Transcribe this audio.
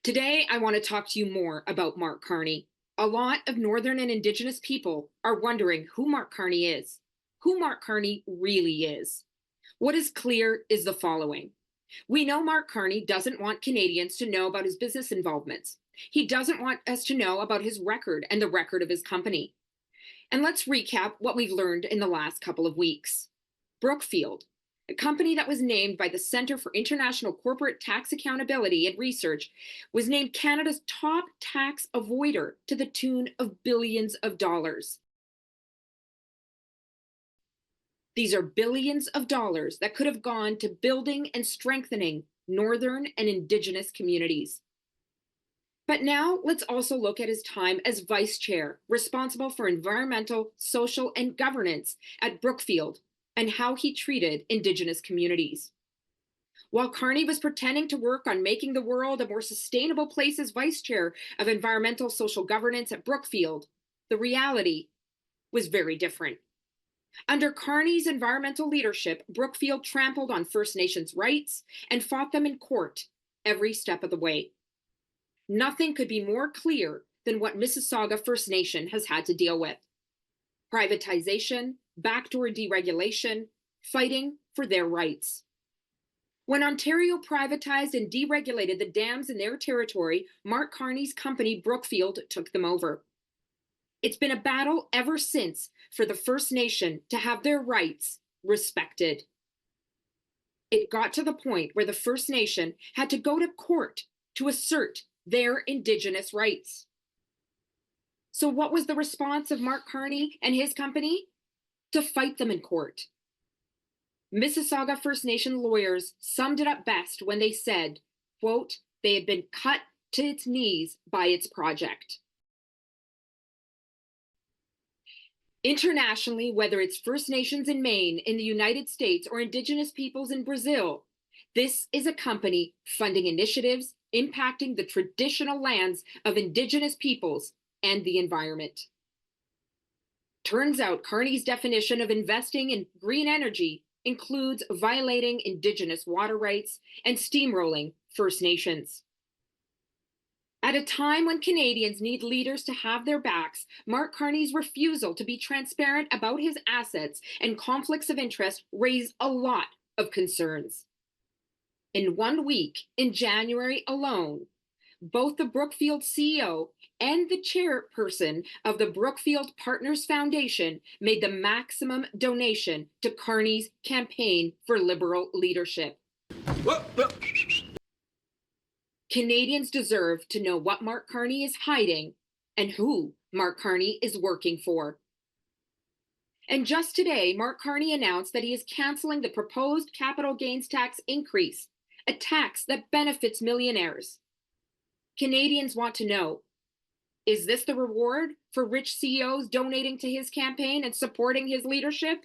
Today, I want to talk to you more about Mark Carney. A lot of Northern and Indigenous people are wondering who Mark Carney is, who Mark Carney really is. What is clear is the following. We know Mark Carney doesn't want Canadians to know about his business involvements. He doesn't want us to know about his record and the record of his company. And let's recap what we've learned in the last couple of weeks. Brookfield, a company that was named by the Centre for International Corporate Tax Accountability and Research, was named Canada's top tax avoider to the tune of billions of dollars. These are billions of dollars that could have gone to building and strengthening Northern and Indigenous communities. But now let's also look at his time as vice chair, responsible for environmental, social, and governance at Brookfield, and how he treated Indigenous communities. While Carney was pretending to work on making the world a more sustainable place as vice chair of environmental social governance at Brookfield, the reality was very different. Under Carney's environmental leadership, Brookfield trampled on First Nations rights and fought them in court every step of the way. Nothing could be more clear than what Mississauga First Nation has had to deal with. Privatization, backdoor deregulation, fighting for their rights. When Ontario privatized and deregulated the dams in their territory, Mark Carney's company Brookfield took them over. It's been a battle ever since for the First Nation to have their rights respected. It got to the point where the First Nation had to go to court to assert their Indigenous rights. So what was the response of Mark Carney and his company? To fight them in court. Mississauga First Nation lawyers summed it up best when they said, quote, they had been cut to its knees by its project. Internationally, whether it's First Nations in Maine, in the United States, or Indigenous peoples in Brazil, this is a company funding initiatives impacting the traditional lands of Indigenous peoples and the environment. Turns out Carney's definition of investing in green energy includes violating Indigenous water rights and steamrolling First Nations. At a time when Canadians need leaders to have their backs, Mark Carney's refusal to be transparent about his assets and conflicts of interest raise a lot of concerns. In 1 week, in January alone, both the Brookfield CEO and the chairperson of the Brookfield Partners Foundation made the maximum donation to Carney's campaign for Liberal leadership. Canadians deserve to know what Mark Carney is hiding and who Mark Carney is working for. And just today, Mark Carney announced that he is canceling the proposed capital gains tax increase, a tax that benefits millionaires. Canadians want to know, is this the reward for rich CEOs donating to his campaign and supporting his leadership?